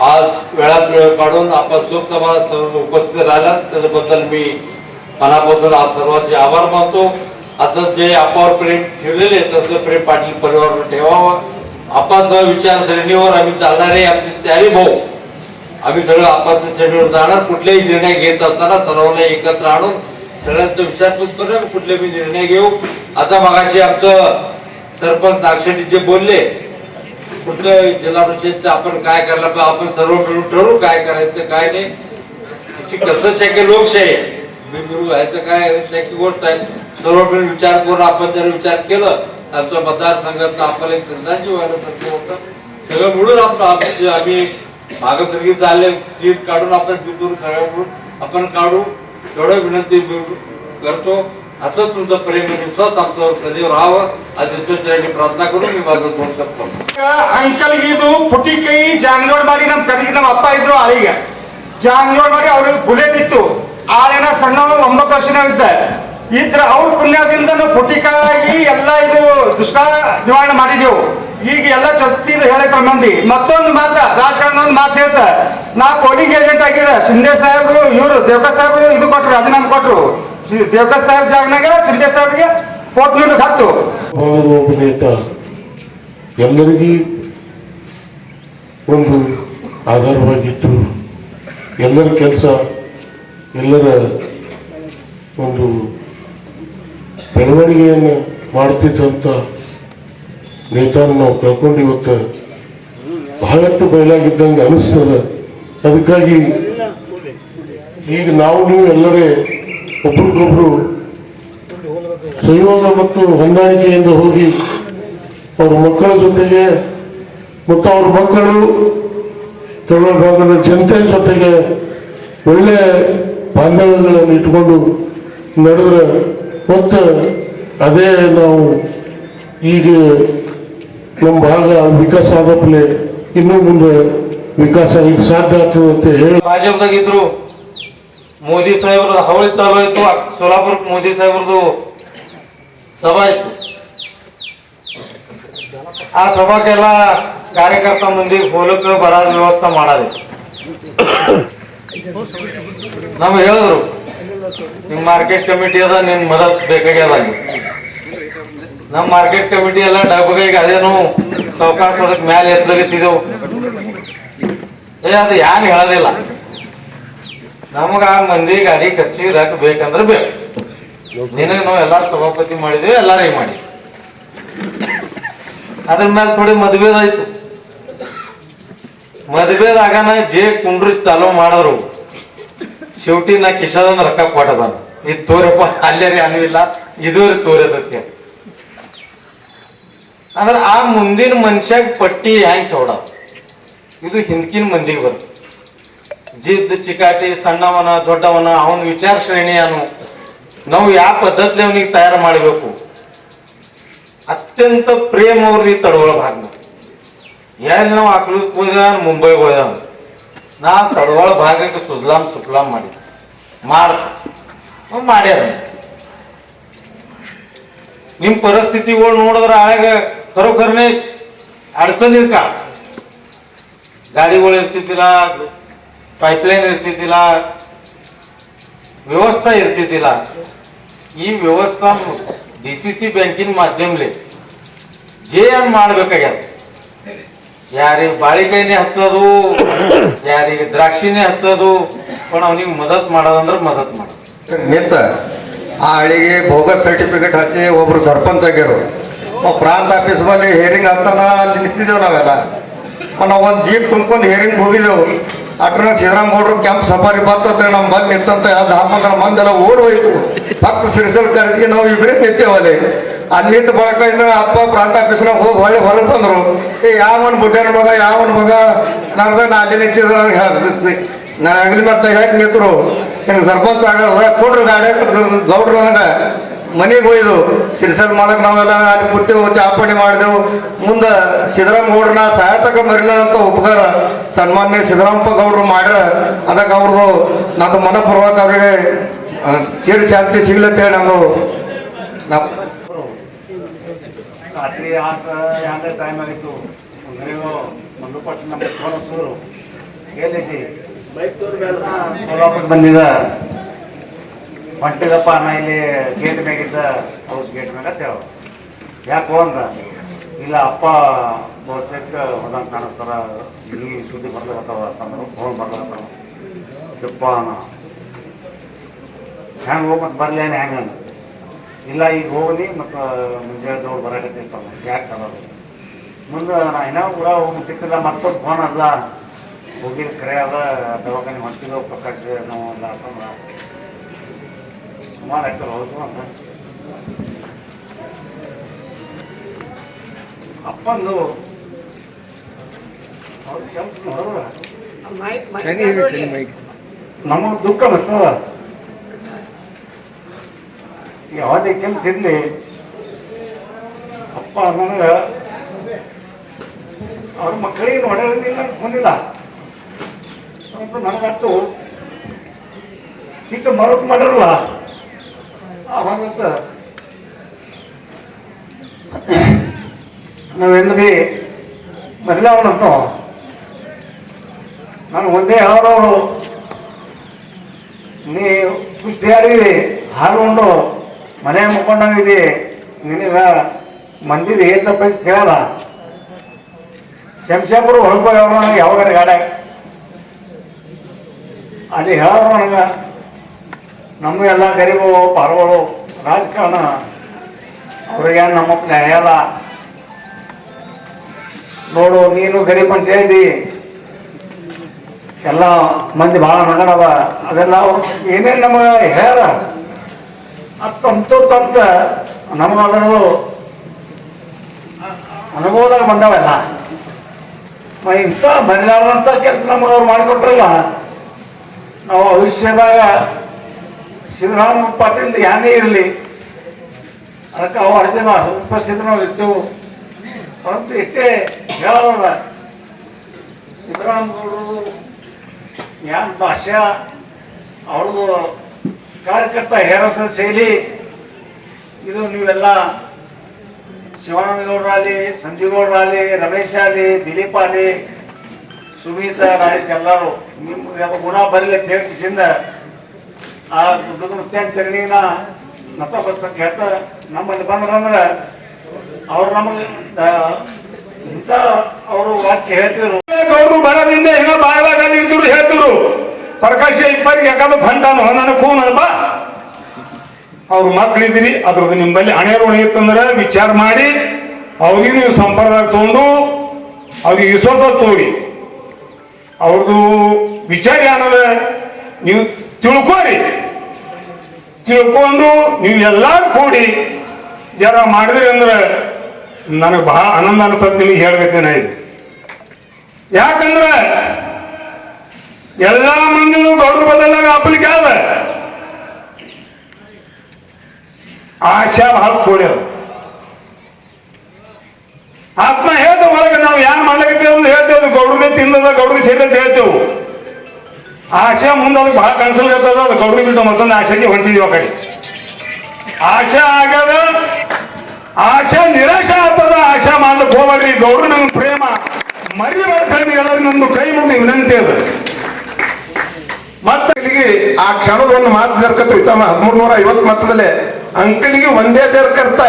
आज वेळात वेळ काढून आपण शोकसभाला उपस्थित राहिलात त्याच्याबद्दल मी मनापासून आज सर्वांचे आभार मानतो. असं जे आपल्यावर प्रेम ठेवलेले तसं प्रेम पाटील परिवारावर ठेवावं. आपाच्या विचारसरणीवर आम्ही चालणार आहे. आमची तयारी भाऊ आम्ही सगळं आपाच्या श्रेणीवर जाणार. कुठलेही निर्णय घेत असताना सर्वांना एकत्र आणून सगळ्यांचा विचारपूस करून कुठलेही निर्णय घेऊ. आता मगाशी आमचं सरपंच नागशेट्टी जे बोलले कुठलं जिल्हा परिषदचं आपण काय करायला पाहिजे आपण सर्व मिळून ठरवू काय करायचं काय नाही. कसं शक्य लोकशाही बिनविरोध व्हायचं काय शक्य गोष्ट आहे. सर्व मिळून विचार करून आपण जर विचार केलं आमच्या मतदारसंघात आपल्याला एक संघाची व्हायला सारखं होतं. सगळं मिळून आपलं आम्ही मागासवर्गीय चालले सीट काढून आपण बिंदून सगळ्या मिळून आपण काढू एवढं विनंती करतो. असं तुमचं प्रेम विश्वास आमचं सदैव राहावं आज ईश्वराची प्रार्थना करून मी माझं दोन शब्द अंकल गिदू पुटी कई जांगलोड बाड़ी नम करी नम अप्पा इದ್ರು ಆಳಿಗ ಜಾಂಗ್ಲೋಡ್ ಬಾಡಿ ಅವರು ಬುಲೆಟಿತ್ತು ಆಳೆನ ಸಣ್ಣವರು 9 ವರ್ಷನ ಇದ್ರ ಅವ್ರ ಪುಣ್ಯದಿಂದ ನಾವು ಪುಟಿಕಾಗಿ ಎಲ್ಲ ಇದು ದುಷ್ಕಾಲ ನಿವಾರಣೆ ಮಾಡಿದೆವು. ಈಗ ಎಲ್ಲ ಚತ್ತಿದ ಹೇಳಕ್ರ ಮಂದಿ ಮತ್ತೊಂದು ಮಾತ ರಾಜಕಾರಣ ಒಂದು ಮಾತು ಹೇಳ್ತಾ ನಾ ಪೋಲಿಂಗ್ ಏಜೆಂಟ್ ಆಗಿದ ಶಿಂದೆ ಸಾಹೇಬ್ರು ಇವರು ದೇವಕರ್ ಸಾಹೇಬ್ರು ಇದು ಕೊಟ್ರು ರಾಜೀನಾಮೆ ಕೊಟ್ರು. ದೇವಕರ್ ಸಾಹೇಬ್ ಜಾಗನಾಗ ಶಿಂದೆ ಸಾಹೇಬ್ಗೆ ಪೋಟ್ ನೀಡೋದು ಹತ್ತು ಎಲ್ಲರಿಗೂ ಒಂದು ಆಧಾರವಾಗಿತ್ತು. ಎಲ್ಲರ ಕೆಲಸ ಎಲ್ಲರ ಒಂದು ಬೆಳವಣಿಗೆಯನ್ನು ಮಾಡ್ತಿದ್ದಂಥ ನೇತಾನ ನಾವು ಕಳ್ಕೊಂಡು ಇವತ್ತು ಬಹಳಷ್ಟು ಬಯಲಾಗಿದ್ದಂಗೆ ಅನಿಸ್ತದೆ. ಅದಕ್ಕಾಗಿ ಈಗ ನಾವು ನೀವು ಎಲ್ಲರೇ ಒಬ್ರಿಗೊಬ್ರು ಸಂಯೋಗ ಮತ್ತು ಹೊಂದಾಣಿಕೆಯಿಂದ ಹೋಗಿ ಅವ್ರ ಮಕ್ಕಳ ಜೊತೆಗೆ ಮತ್ತು ಅವ್ರ ಮಕ್ಕಳು ತಮಿಳು ಭಾಗದ ಜನತೆ ಜೊತೆಗೆ ಒಳ್ಳೆ ಬಾಂಧವ್ಯಗಳನ್ನು ಇಟ್ಕೊಂಡು ನಡೆದ್ರೆ ಮತ್ತು ಅದೇ ನಾವು ಈಗ ನಮ್ಮ ಭಾಗ ವಿಕಾಸ ಆದಪ್ಲೆ ಇನ್ನೂ ಮುಂದೆ ವಿಕಾಸ ಈಗ ಸಾಧ್ಯ ಆಗ್ತದೆ ಅಂತ ಹೇಳಿ ಭಾಜಪದಾಗಿದ್ರು ಮೋದಿ ಸಾಹೇಬ್ರದ ಹವಳಿ ಚಾಲು ಆಯ್ತು. ಸೋಲಾಪುರ ಮೋದಿ ಸಾಹೇಬ್ರದು ಸಭಾ ಇತ್ತು. ಆ ಸಭಾಕ್ಕೆಲ್ಲ ಕಾರ್ಯಕರ್ತ ಮಂದಿಗೆ ಹೋಲಕ್ಕೆ ಬರೋದ ವ್ಯವಸ್ಥೆ ಮಾಡದೆ ನಮ್ಗೆ ಹೇಳಿದ್ರು ನಿಮ್ ಮಾರ್ಕೆಟ್ ಕಮಿಟಿ ಅದ ನಿನ್ ಮದತ್ ಬೇಕಾಗ್ಯದ. ನಮ್ಮ ಮಾರ್ಕೆಟ್ ಕಮಿಟಿ ಎಲ್ಲ ಡಬ್ಬಗೆ ಅದೇನು ಸಾವಕಾಶ ಅದಕ್ಕೆ ಮ್ಯಾಲೆ ಎತ್ತಲಗತ್ತಿದ್ದೆವು. ಅದು ಯಾನ್ ಹೇಳೋದಿಲ್ಲ. ನಮಗ ಆ ಮಂದಿ ಗಾಡಿ ಖರ್ಚಿಗೆ ರೊಕ್ಕ ಬೇಕಂದ್ರೆ ಬೇಕು. ನಿನಗೆ ನಾವು ಎಲ್ಲಾರು ಸಭಾಪತಿ ಮಾಡಿದ್ವಿ, ಎಲ್ಲಾರಿಗೆ ಮಾಡಿ. ಅದ್ರ ಮೇಲೆ ಥೋಡಿ ಮದ್ವೆದಾಯ್ತು. ಮದ್ವೆದಾಗ ಜೇ ಕುಂಡ್ರಿ ಚಾಲೂ ಮಾಡಿದ್ರು. शेवटी ನಾ ಕಿಶಾದ ರೊಕ್ಕ ಕೊಟ್ಟ ಬಂದ. ಇದು ತೋರಪ್ಪ ಅಲ್ಲೇ ರೀ ಅನ್ವಿಲ್ಲ, ಇದು ರೀ ತೋರದಕ್ಕೆ. ಅಂದ್ರೆ ಆ ಮುಂದಿನ ಮನುಷ್ಯಾಗ ಪಟ್ಟಿ ಹೆಂಗ್ ಚೌಡ, ಇದು ಹಿಂದ್ಕಿನ ಮಂದಿಗೆ ಬರ್ತದೆ. ಜಿದ್ ಚಿಕಾಟಿ, ಸಣ್ಣವನ ದೊಡ್ಡವನ, ಅವನ ವಿಚಾರ ಶ್ರೇಣಿ ಅನು, ನಾವು ಯಾವ ಪದ್ಧತಿ ಅವನಿಗೆ ತಯಾರು ಮಾಡಬೇಕು. ಅತ್ಯಂತ ಪ್ರೇಮ ಅವ್ರಿಗೆ ತಡವಳ ಭಾಗ. ಎಲ್ಲಿ ನಾವು ಅಕ್ಲೂಕ್ ಹೋದ, ಮುಂಬೈಗೆ ಹೋದ, ನಾ ತಡವಳ ಭಾಗಕ್ಕೆ ಸುಜ್ಲಾಮ್ ಸುಫ್ಲಾಮ್ ಮಾಡ್ಯಾರ. ನಿಮ್ ಪರಿಸ್ಥಿತಿಗಳು ನೋಡಿದ್ರ ಆಗ ಖರೋಖರ್ನೇ ಅಡ್ಚಣೆ ಇರ್ಕ. ಗಾಡಿಗಳು ಇರ್ತಿದ್ದಿಲ್ಲ, ಪೈಪ್ಲೈನ್ ಇರ್ತಿದ್ದಿಲ್ಲ, ವ್ಯವಸ್ಥೆ ಇರ್ತಿದ್ದಿಲ್ಲ. ಈ ವ್ಯವಸ್ಥಾ DCC ಬ್ಯಾಂಕಿನ ಮಾಧ್ಯಮಲೆ ಜೇ ಅನ್ ಮಾಡ್ಬೇಕಾಗ್ಯದ. ಯಾರಿಗೆ ಬಾಳಿಕಾಯಿನೇ ಹಚ್ಚೋದು, ಯಾರಿಗೆ ದ್ರಾಕ್ಷಿನೇ ಹಚ್ಚೋದು, पण ಅವನಿಗೆ ಮದತ್ ಮಾಡೋದಂದ್ರೆ ಮದತ್ ಮಾಡೋದು. ನಿಂತ ಆ ಹಳಿಗೆ ಬೋಗಸ್ ಸರ್ಟಿಫಿಕೇಟ್ ಹಚ್ಚಿ ಒಬ್ರು ಸರ್ಪಂಚ್ ಆಗ್ಯಾರು. ಪ್ರಾಂತ ಆಫೀಸ್ ಮೇಲೆ ಹೇರಿಂಗ್ ಅಂತಾನ ಅಲ್ಲಿ ನಿಂತಿದ್ದೇವೆ ನಾವೆಲ್ಲ. ನಾವು ಒಂದು ಜೀಪ್ ತುಂಬ್ಕೊಂಡು ಹೇರಿಂಗ್ ಹೋಗಿದ್ದೆವು. ಅಟ್ರ ಸಿದ್ದರಾಮಗೌಡರು ಕ್ಯಾಂಪ್ ಸಫಾರಿ ಬರ್ತಂತ ನಮ್ಮ ಬಂದು ನಿಂತಂತ ಅದು ಹಾಕೊಂಡ್ರೆ ಮಂದೆಲ್ಲ ಓಡಿ ಹೋಯ್ತು. ಫಕ್ತ ಸಿರಿಸಲ್ ಕರೆಸಿ ನಾವು ಇಬ್ಬರೇ ನಿಂತೇವಲ್ಲಿ. ಅಲ್ಲಿ ನಿಂತ ಬಳಕ ಇನ್ನು ಅಪ್ಪ ಪ್ರಾಂತ ಆಫೀಸ್ನಾಗ ಹೋಗಿ ಹೊರಗೆ ಬಂದರು. ಯಾವನ್ ಬುಡ್ಡನ ಮಗ, ಯಾವನ ಮಗ ನಡ್ದ ನಾ ಅಲ್ಲಿ ನಿಂತಿದ್ರು. ನಾನು ಅಂಗಡಿ ಮತ್ತೆ ಹೇಗೆ ನಿಂತರು, ಹಿಂಗೆ ಸರ್ಪಂಚ್ ಆಗಲ್ಲ ಕೊಡ್ರಿ ಗಾಡಿ ಗೌಡ್ರು ನನಗೆ ಮನೆಗೆ ಹೋಯ್ದು. ಸಿರಿಸಲ್ ಮಾಡಕ್ಕೆ ನಾವೆಲ್ಲ ಅಲ್ಲಿ ಕೂತೇವು, ಚಾಪಣಿ ಮಾಡಿದೆವು. ಮುಂದೆ ಸಿದ್ದರಾಮಗೌಡ್ರನ್ನ ಸಹಾಯತಕ ಮರಿಲಂತ ಉಪಕಾರ ಸನ್ಮಾನ್ಯ ಸಿದ್ದರಾಮಪ್ಪ ಗೌಡ್ರು ಮಾಡ್ಯಾರ. ಅದಕ್ಕೆ ಅವ್ರದ್ದು ನನ್ನ ಮನಪೂರ್ವಕ ಅವರಿಗೆ ಚೀರು ಶಾಂತಿ ಸಿಗ್ಲತ್ತೇಳಿ ನಮಗೂ ರಾತ್ರಿ 2 ಟೈಮ್ ಆಗಿತ್ತು. ಮಂದುಪಟ್ಟು ನಮ್ಮ ಫೋನ್ ಹಚ್ಚಿದ್ರು, ಏನೈತಿ ಸೋಲಾಪುರ ಬಂದಿದ ಹೊಂಟಿದಪ್ಪ, ನಾ ಇಲ್ಲಿ ಗೇಟ್ ಮ್ಯಾಗಿದ್ದ, ಹೌಸ್ ಗೇಟ್ ಮ್ಯಾಗ ಅಂತೇಳ. ಯಾಕೋ ಅಂದ, ಇಲ್ಲ ಅಪ್ಪ ಬಹುತೇಕ ಹೋದಂಗೆ ಕಾಣಿಸ್ತಾರ, ಇಲ್ಲಿ ಸುದ್ದಿ ಬರ್ಲಕತ್ತಾವ ಅಂತಂದ್ರು. ಫೋನ್ ಬರ್ಲಕತ್ತಾವ. ಯಪ್ಪ ಹೆಂಗೆ ಹೋಗಿ ಮತ್ತೆ ಬರ್ಲೇನೆ ಹೆಂಗಂದ. ಇಲ್ಲ ಈಗ ಹೋಗಿ ಮತ್ತು ಮುಂಜಾನೆ ದೌಡ್ ಬರಾಕತ್ತಿರ್ತಾವ. ಯಾಕೆ ಕರೋದು ಮುಂದೆ ನಾ ಏನೋ ಕೂಡ ಹೋಗ್ಬಿಟ್ಟಿಲ್ಲ. ಮತ್ತೊಂದು ಫೋನ್ ಅದ, ಹೋಗಿದ್ದು ಕರೆ ಅದ, ದವಾಖಾನೆ ಹೊಂಟಿದ್ದೆವು ಪ್ರಕಾಶ್ ನಾವು ಎಲ್ಲ ಅಂತಂದ್ರೆ ಸುಮಾರು ಆಗ್ತಾರೆ. ಹೌದು ಅಂತ ಅಪ್ಪಂದು ಅವ್ರ ಕೆಲಸ ನೋಡೋದ ನಮಗೆ ದುಃಖ ಅನಿಸ್ತದ. ಯಾವುದೇ ಕೆಲಸ ಇರಲಿ, ಅಪ್ಪ ನನಗೆ ಅವ್ರ ಮಕ್ಕಳಿಗೆ ನೋಡಿಲ್ಲ ಬಂದಿಲ್ಲ ಅಂತ ನನಗಂತೂ ಇಟ್ಟು ಮರತ್ ಮಾಡಿರಲ್ಲ. ಅವಾಗಂತ ನಾವೆಲ್ಲ ಭೀ ಬದಲಾವಣಂತ ನಾನು ಒಂದೇ ಹೇಳೋರು, ನೀ ಕುಸ್ತಿ ಆಡಿದಿ, ಹಾರುಕೊಂಡು ಮನೆ ಮುಕ್ಕೊಂಡಂಗಿದಿ, ನಿನಗ ಮಂದಿದ ಏನ್ ಸಪ್ಪೈಸ್ ಕೇಳಲ್ಲ. ಶಂಶಾಪುರ ಹೊಳ್ಕೊ ಯಾವಾಗ ಗಾಡ್ಯಾಗ ಅಲ್ಲಿ ಹೇಳೋರು ನನಗೆ, ನಮಗೆಲ್ಲ ಗರೀಬು ಪಾರ್ಗಳು ರಾಜಕಾರಣ ಅವ್ರಿಗೆ ನಮ್ಮಪ್ಪ ನ್ಯಾಯ ಅಲ್ಲ. ನೋಡು ನೀನು ಗರೀಬ್ ಮನುಷ್ಯ ಇದ್ದಿ, ಎಲ್ಲ ಮಂದಿ ಭಾಳ ನಗಡವ, ಅದೆಲ್ಲ ಅವ್ರು ಏನೇನು ನಮಗೆ ಹೇಳ ಅಂತಂತ ನಮಗದು ಅನುಭವದಾಗ ಬಂದವೆಲ್ಲ. ಇಂಥ ಬರಲಾರಂಥ ಕೆಲಸ ನಮಗೆ ಅವ್ರು ಮಾಡಿಕೊಟ್ರಲ್ಲ. ನಾವು ಭವಿಷ್ಯದಾಗ ಶಿವರಾಮ ಪಾಟೀಲ್ ಯಾನೇ ಇರಲಿ, ಅದಕ್ಕೆ ಅವು ಅರ್ಜಿ ನಾವು ಉಪಸ್ಥಿತಿ ನಾವು ಇರ್ತೇವೆ. ಪರಂತು ಇಷ್ಟೇ ಹೇಳೋಲ್ಲ, ಸಿದ್ದರಾಮಗೌಡರು ಯಾನ್ ಭಾಷೆ, ಅವ್ರದ್ದು ಕಾರ್ಯಕರ್ತ ಹೇರಸ ಶೈಲಿ, ಇದು ನೀವೆಲ್ಲ ಶಿವಾನಂದ ಗೌಡರಾಗಲಿ, ಸಂಜೀವ್ ಗೌಡರಾಗಲಿ, ರಮೇಶ್ ಆಗಲಿ, ದಿಲೀಪ್ ಆಗಲಿ, ಸುನೀತಾ ರಾಜೇಶ್ ಎಲ್ಲರೂ ನಿಮ್ಗೆ ಗುಣ ಬರಲಿ ಅಂತ ಹೇಳ್ಕಿಸಿಂದ ಆ ದುಡ್ಡು ಮುತ್ಯಾನ್ ಚರಣಿನ ನತ ಬಸ್ತಕ್ಕೆ ಹೇಳ್ತಾರೆ. ನಮ್ಮಲ್ಲಿ ಬಂದ್ರಂದ್ರೆ ಅವ್ರು ನಮಗೆ ಇಂಥ ಅವರು ವಾಕ್ಯ ಹೇಳ್ತಿದ್ರು. ಗೌಡ್ರು ಬರೋದ್ರಿಂದ ಏನೋ ಬಾಳದಾಗ ನಿಂತಿರು ಹೇಳ್ತಿರು ಪ್ರಕಾಶ ಇಪ್ಪರಿಗೆ ಯಾಕಂದ್ರೆ ಭಂಡಾನು ನನಗೆ ಕೂನಪ್ಪ ಅವ್ರ ಮಕ್ಳಿದ್ದೀರಿ ಅದ್ರದ್ದು ನಿಮ್ಮಲ್ಲಿ ಹಣೆ ಋಣ ಇತ್ತಂದ್ರೆ ವಿಚಾರ ಮಾಡಿ ಅವ್ರಿಗೆ ನೀವು ಸಂಪರ್ಕದಾಗ ತಗೊಂಡು ಅವ್ರಿಗೆ ವಿಶ್ವಾಸ ತೋರಿ ಅವ್ರದ್ದು ವಿಚಾರ ಏನದ ನೀವು ತಿಳ್ಕೊರಿ. ತಿಳ್ಕೊಂಡು ನೀವು ಎಲ್ಲಾರು ಕೂಡಿ ಜರ ಮಾಡಿದ್ರಿ ಅಂದ್ರೆ ನನಗೆ ಬಹಳ ಆನಂದ ಅನ್ಸತ್ ನಿಮಗೆ ಹೇಳ್ಬೇಕೇನ ಇದು. ಯಾಕಂದ್ರೆ ಎಲ್ಲಾ ಮಂದಿನೂ ಗೌಡ್ರ ಬದಲಾಗ ಅಪ್ಪಲಿಕ್ಕೆ ಆದ ಆಶಾ ಭಾಳ ಕೂಡ್ಯಾವ. ಆತ್ಮ ಹೇಳ್ತೇವೆ ಒಳಗೆ ನಾವು ಯಾರು ಮಾಡ್ಲಿಕ್ಕೇವೆ ಅಂತ ಹೇಳ್ತೇವೆ. ಗೌಡ್ರದೇ ತಿನ್ನದ ಗೌಡ್ರ ಸೇರಿ ಅಂತ ಹೇಳ್ತೇವೆ. ಆಶಾ ಮುಂದೆ ಅದಕ್ಕೆ ಭಾಳ ಕನ್ಸಲ್ಗತ್ತದ ಅದು ಗೌಡ್ರಿ ಬಿಟ್ಟು ಮತ್ತೊಂದು ಆಶೆಗೆ ಹೊಂಟಿದೀವಿ. ಆ ಕಡೆ ಆಶಾ ಆಗದ ಆಶಾ ನಿರಾಶೆ ಆಗ್ತದ. ಆಶಾ ಮಾಡ್ಲಿಕ್ಕೆ ಹೋಗ್ಬೇಡ್ರಿ. ಗೌಡ್ರು ನಮ್ಮ ಪ್ರೇಮ ಮರಿಬಾರ್ದು ಎಲ್ಲರೂ ನಮ್ದು ಕೈ ಮುಗಿ ವಿನಂತಿ ಅದ. ಮತ್ತೆ ಇಲ್ಲಿಗೆ ಆ ಕ್ಷಣದ ಒಂದು ಮಾತು ಜರ್ಕತ್ತು 1350 ಮತದಲ್ಲೇ ಅಂಕಲಿಗೆ ಒಂದೇ ಜರ್ಕರ್ತ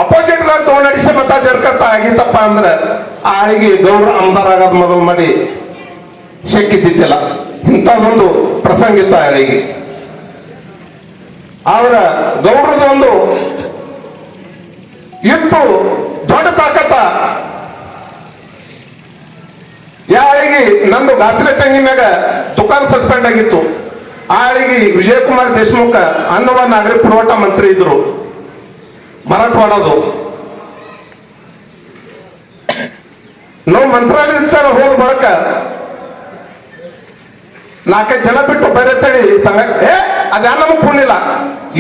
ಅಪೋಸಿಟ್ ದಾಗ ತಗೊಂಡಿಸ ಮತ ಜರ್ಕರ್ತ ಆಗಿತ್ತಪ್ಪ ಅಂದ್ರೆ ಆಳಿಗೆ ಗೌಡ್ರ ಆಮದಾರ ಆಗೋದು ಮೊದಲು ಮಾಡಿ ಶಕ್ಕಿದ್ದಿತ್ತಿಲ್ಲ. ಇಂಥದ್ದೊಂದು ಪ್ರಸಂಗ ಇತ್ತ ಆಳಿಗೆ. ಆದ್ರ ಗೌಡ್ರದ ಒಂದು ಇಟ್ಟು ದೊಡ್ಡ ತಾಕತ್ತ ಯಾರಿಗೆ ನಂದು ಗಾಸಲೆ ಟಂಗಿ ಮ್ಯಾಗ ದುಕಾನ್ ಸಸ್ಪೆಂಡ್ ಆಗಿತ್ತು. ಆಳಿಗೆ ವಿಜಯಕುಮಾರ್ ದೇಶಮುಖ ಅನ್ನವ ನಾಗರಿಕ ಪುರವಠಾ ಮಂತ್ರಿ ಇದ್ರು ಮರಾಠವಾಡದು. ನಾವು ಮಂತ್ರಾಲಯದಿಂದ ಹೋದ ಬಳಕ 4-5 ಜನ ಬಿಟ್ಟು ಬೇರೆ ತಳಿ ಸಂಘ ಅದ್ಯಾ ನಮಗ್ ಪುಣ್ಯಿಲ್ಲ.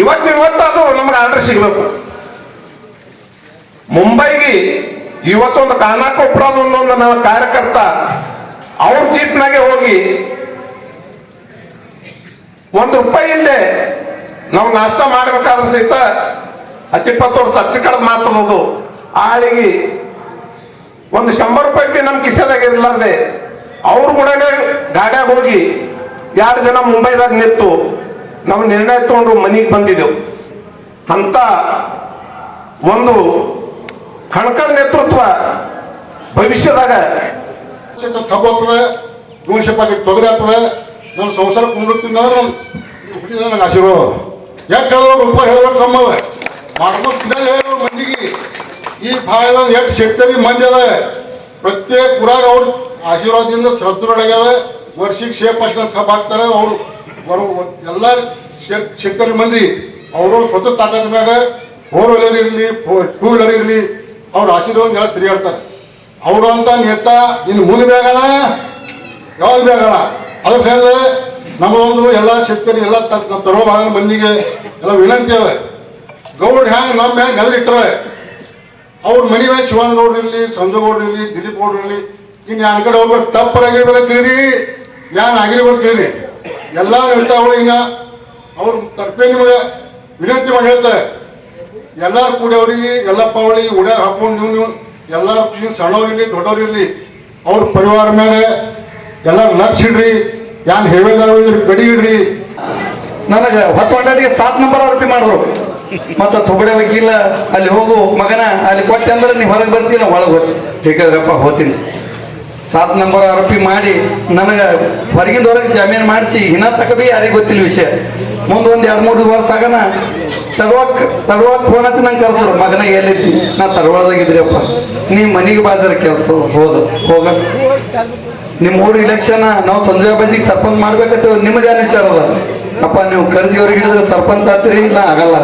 ಇವತ್ತು ಅದು ನಮ್ಗೆ ಆರ್ಡರ್ ಸಿಗ್ಬೇಕು. ಮುಂಬೈಗೆ ಇವತ್ತೊಂದು ಕಾನಾಕೊಪ್ಪರದ ಒಂದು ನಮ್ಮ ಕಾರ್ಯಕರ್ತ ಅವ್ರ ಜೀಪ್ನಾಗೆ ಹೋಗಿ ₹1 ಇಲ್ಲದೆ ನಾವು ನಾಷ್ಟ ಮಾಡ್ಬೇಕಾದ್ರೆ ಸಹಿತ 10-20 ವರ್ಷ ಹಚ್ಚ ಕಡ್ದು ಮಾತನೋದು ಆಳಿಗೆ ಒಂದು ₹100 ನಮ್ಮ ಕಿಸೆದಾಗ ಇರ್ಲಾರ್ದೆ ಅವ್ರು ಕೂಡ ಗಾಡ್ಯಾಗ ಹೋಗಿ 2 ಜನ ಮುಂಬೈದಾಗ ನಿಂತು ನಾವು ನಿರ್ಣಯ ತಗೊಂಡು ಮನೆಗೆ ಬಂದಿದ್ದೆವು. ಅಂತ ಒಂದು ಕಣಕರ್ ನೇತೃತ್ವ ಭವಿಷ್ಯದಾಗ ಕಬ್ಬು ಆಗ್ತದೆ, 200 ಪಾಕೆಟ್ ತೊಗರಿ ಆಗ್ತದೆ. ನಾನು ಸಂಸಾರ ಕುಂಡಿರ್ತೀನಿ ಹುಟ್ಟಿದ ನನಗೆ ಆಶೀರ್ವಾದ. ಯಾಕೆ ಹೇಳಿದ್ರು ರೂಪಾಯಿ ಹೇಳ್ಬೇಕು ಕಮ್ಮವ ಮಾಡ್ಕೊಂಡು ತಿನ್ನೋದು ಹೇಳೋ ಮಂದಿಗೆ ಈ ಭಾಗದಾಗ ಎಷ್ಟು ಶಕ್ತಿ ಮಂದಿ ಅದ. ಪ್ರತ್ಯೇಕ ಪುರಾಗ ಅವ್ರು ಆಶೀರ್ವಾದದಿಂದ ಶ್ರದ್ಧರೊಳಗ್ಯಾವ. ವರ್ಷಕ್ಕೆ ಶೇಪ್ ಅಷ್ಟು ಕಬ್ಬು ಹಾಕ್ತಾರೆ ಅವರು. ಎಲ್ಲ ಶಕ್ತಿ ಮಂದಿ ಅವ್ರವ್ರ ಸ್ವತಃ ತಾಕತ್ ಮ್ಯಾಗ 4 ವೀಲರ್ ಇರಲಿ 2 ವೀಲರ್ ಇರಲಿ ಅವ್ರ ಆಶೀರ್ವಾದ ಎಲ್ಲ ತಿರುಗಾಡ್ತಾರೆ. ಅವರು ಅಂತ ನೇತಾ ಇನ್ನು ಮುಂದೆ ಬೇಗಣ ಯಾವಾಗ ಬೇಗಣ ಅದಕ್ಕೆ ಹೇಳಿದ್ರೆ ನಮ್ಮದೊಂದು ಎಲ್ಲ ಶಕ್ತಿ ಎಲ್ಲ ತರೋ ಭಾಗ ಮಂದಿಗೆ ಎಲ್ಲ ವಿನಂತಿ ಅವೆ. ಗೌಡ್ ಹ್ಯಾಂಗ ನಮ್ಮ ಹ್ಯಾಂಗ ನೆಲಗಿಟ್ಟರೆ ಅವ್ರ ಮನೆ ಮೇಲೆ ಶಿವಾನಂದ ಗೌಡ್ರು ಇರಲಿ, ಸಂಜು ಗೌಡ್ರು ಇರಲಿ, ದಿಲೀಪ್ ಗೌಡ್ರು ಇರಲಿ, ಇನ್ನು ಯಾನ ಕಡೆ ಹೋಗ್ಬೇಕು ತಪ್ಪರಾಗಿರ್ಬೇಕಂತೀರಿ ಯಾನ್ ಆಗಿರ್ಬೇಕೀರಿ ಎಲ್ಲ ಹೇಳ್ತಾವ. ಈಗ ಅವ್ರ ತರ್ಪೆ ನಿಮಗೆ ವಿನಂತಿ ಮಾಡಿ ಹೇಳ್ತಾರೆ. ಎಲ್ಲಾರು ಕೂಡಿ ಅವ್ರಿಗೆ ಎಲ್ಲಪ್ಪ ಅವಳಿಗೆ ಉಡ್ಯಾಗ ಹಾಕೊಂಡು ನೀವು ಎಲ್ಲಾರು ಸಣ್ಣವ್ರಿರ್ಲಿ ದೊಡ್ಡವ್ರಿರ್ಲಿ ಅವ್ರ ಪರಿವಾರ ಮೇಲೆ ಎಲ್ಲಾರು ಲಕ್ಷ ಇಡ್ರಿ. ಯಾನ್ ಹೇವೇದಾರ ಗಡಿ ಇಡ್ರಿ. ನನಗೆ ಹೊತ್ತೊಂಡಾಡಿಗೆ 7 ನಂಬರ್ ಆರೋಪಿ ಮಾಡಿದ್ರು. ಮತ್ತೆ ತೊಗಡೆ ವಕೀಲ ಅಲ್ಲಿ ಹೋಗು ಮಗನ ಅಲ್ಲಿ ಕೊಟ್ಟೆ ಅಂದ್ರೆ ನೀವು ಹೊರಗೆ ಬರ್ತೀನಿ ಒಳಗೆ ಹೋಗಿ ಬೇಕಾದ್ರಪ್ಪ ಹೋಗ್ತೀನಿ. 7 ನಂಬರ್ ಆರೋಪಿ ಮಾಡಿ ನನಗೆ ಹೊರಗಿಂದ ಹೊರಗೆ ಜಾಮೀನು ಮಾಡಿಸಿ ಇನ್ನ ತಕ ಬಿ ಯಾರಿಗೆ ಗೊತ್ತಿಲ್ಲ ವಿಷಯ. ಮುಂದೊಂದು 2-3 ವರ್ಷ ಆಗನ ತಡವಾಗ ಫೋನ್ ಹಚ್ಚಿ ನಂಗೆ ಕರೆದ್ರು, ಮಗನ ಎಲ್ಲಿದ್ದಿ? ನಾ ತಡವಾದಾಗಿದ್ರಿಯಪ್ಪ, ನೀ ಮನೆಗೆ ಬಾಜಾರ ಕೆಲಸ ಹೋಗ ನಿಮ್ಮ ಊರು ಇಲೆಕ್ಷನ್ ನಾವು ಸಂಜಯ್ ಬಾಜಿಗೆ ಸರ್ಪಂಚ್ ಮಾಡ್ಬೇಕಂತೇವೆ. ನಿಮ್ಮದು ಏನು ವಿಚಾರ ಅದ ಅಪ್ಪ? ನೀವು ಕರ್ಜಿಯವ್ರಿಗೆ ಹಿಡಿದ್ರೆ ಸರ್ಪಂಚ್ ಆಗ್ತೀರಿ? ಇಲ್ಲ ಆಗಲ್ಲ.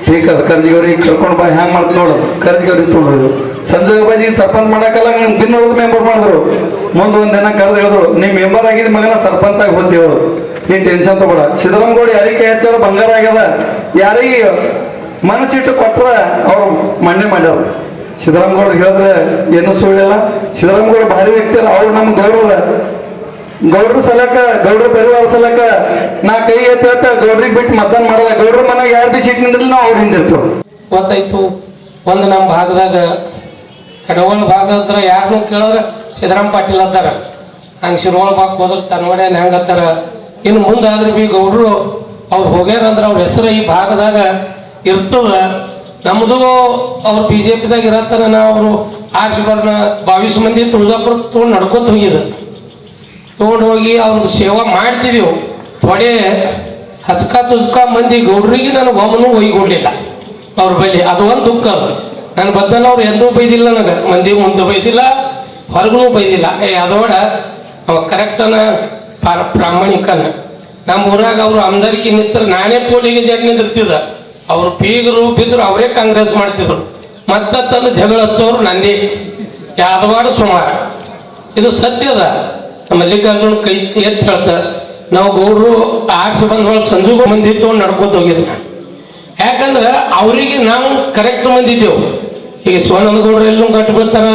ಟೀಕ್ ಅದ ಕರ್ಜಿಗವ್ರಿಗೆ ಕರ್ಕೊಂಡು ಬಾ ಹ್ಯಾಂಗ ಮಾಡ್ತು ನೋಡೋದು. ಕರ್ಜಿಗವ್ರಿಗೆ ತೊಗೊಂಡು ಸಂಜಯ್ ಬಾಜಿಗೆ ಸರ್ಪಂಚ್ ಮಾಡಕ್ಕಲ್ಲ ನೀವು ಬಿನ್ನೋದು ಮೆಂಬರ್ ಮಾಡಿದ್ರು. ಮುಂದೆ ಒಂದು ದಿನ ಕರೆದು ಹೇಳಿದ್ರು, ನೀವು ಮೆಂಬರ್ ಆಗಿದ್ದ ಮಗನ ಸರ್ಪಂಚ್ ಆಗಿ ಹೋಗ್ತೀವಿ ಹೇಳು, ನೀನು ಟೆನ್ಷನ್ ತಗೋಡ. ಸಿದ್ದರಾಮಗೌಡ ಯಾರಿಗೆ ಕೈ ಹಚ್ಚಾರ ಬಂಗಾರ ಆಗ್ಯದ. ಯಾರಿಗೆ ಮನಸ್ಸಿಟ್ಟು ಕೊಟ್ರ ಅವ್ರು ಮಣ್ಣೆ ಮಾಡ್ಯಾರ. ಸಿದ್ದರಾಮಗೌಡ ಹೇಳಿದ್ರೆ ಏನು ಸುಳ್ಳಿಲ್ಲ. ಸಿದ್ದರಾಮಗೌಡ ಭಾರಿ ವ್ಯಕ್ತಿ ಅಲ್ಲ. ಅವ್ರು ನಮ್ಮ ಗೌಡ್ರ ಸಲಕ ಗೌಡ್ರ ಪರಿವಾರ ಸಲಕ ನಾ ಕೈ ಎತ್ತ ಗೌಡ್ರಿಗೆ ಬಿಟ್ಟು ಮತದಾನ ಮಾಡಲ್ಲ. ಗೌಡ್ರ ಮನೆಗೆ ಯಾರು ಬಿ ಸೀಟ್ ನಿಂದ್ರಲ್ಲ ನಾವು ಅವ್ರು ಹಿಂದಿರ್ತೇವೆ. ಗೊತ್ತಾಯ್ತು. ಒಂದು ನಮ್ಮ ಭಾಗದಾಗ ಕಡವಳ ಭಾಗ ಹತ್ರ ಯಾರನ್ನೂ ಕೇಳಿದ್ರೆ ಸಿದ್ದರಾಮ ಪಾಟೀಲ್ ಅಂತಾರ. ಹಂಗೆ ಶಿರೋಳ ಭಾಗ ಹೋದ್ರೆ ತನ್ನವಡೆ ಹೆಂಗೆ ಅಂತಾರ. ಇನ್ನು ಮುಂದಾದ್ರೆ ಬಿ ಗೌಡ್ರು ಅವ್ರು ಹೋಗ್ಯಾರಂದ್ರೆ ಅವ್ರ ಹೆಸರು ಈ ಭಾಗದಾಗ ಇರ್ತದ. ನಮ್ಮದು ಅವ್ರು ಬಿ ಜೆ ಪಿದಾಗ ಇರತ್ತಾರ ನಾವು ಅವರು ಆರ್ಸಿ ಬರ್ನ 22 ಮಂದಿ ತುಳಜಾಪುರ ತೊಗೊಂಡು ನಡ್ಕೊತ ಹೋಗಿದ್ದು ತೊಗೊಂಡು ಹೋಗಿ ಅವ್ರದ್ದು ಸೇವಾ ಮಾಡ್ತಿದ್ದೆವು ಥೋಡೆ ಹಚ್ಕ ತುಚ್ಕ ಮಂದಿ ಗೌಡ್ರಿಗೆ ನಾನು ಒಮ್ಮನೂ ಒಯ್ಗೊಡ್ಲಿಲ್ಲ ಅವ್ರ ಬಳಿ ಅದು ಒಂದು ದುಃಖ ಅದು ನನ್ನ ಬದ್ದನ ಅವ್ರು ಎಂದೂ ಬೈದಿಲ್ಲ ನನಗೆ ಮಂದಿ ಮುಂದೆ ಬೈದಿಲ್ಲ ಹೊರಗೂ ಬೈದಿಲ್ಲ ಅದೋಡ ಅವ ಕರೆಕ್ಟನ ಪ್ರಾಮಾಣಿಕನ ನಮ್ಮ ಊರಾಗ ಅವರು ಅಮ್ದಾರಿಕೆ ನಿಂತರ ನಾನೇ ಪೋಲಿಗೆ ಜನ ನಿಂದಿರ್ತಿದ್ದ ಅವ್ರು ಬೀಗರು ಬಿದ್ರು ಅವರೇ ಕಾಂಗ್ರೆಸ್ ಮಾಡ್ತಿದ್ರು ಮತ್ತ ತಂದು ಜಗಳ ಹಚ್ಚೋರು ನಂದೇ ಯಾದವಾಡ ಸುಮಾರು ಇದು ಸತ್ಯದ ಮಲ್ಲಿಕಾರ್ಜುನ ಕೈ ಎತ್ತು ಹೇಳ್ತ ನಾವು ಗೌಡ್ರು ಆರ್ಸಿ ಬಂದವಾಗ ಸಂಜೆಗೂ ಮಂದಿ ತೊಗೊಂಡು ನಡ್ಕೋತ ಹೋಗಿದ್ವಿ ಯಾಕಂದ್ರೆ ಅವರಿಗೆ ನಾವು ಕರೆಕ್ಟ್ ಮಂದಿದ್ದೆವು ಈಗ ಶಿವಾನಂದ ಗೌಡ್ರು ಎಲ್ಲೂ ಗಂಟು ಬೀಳ್ತಾರ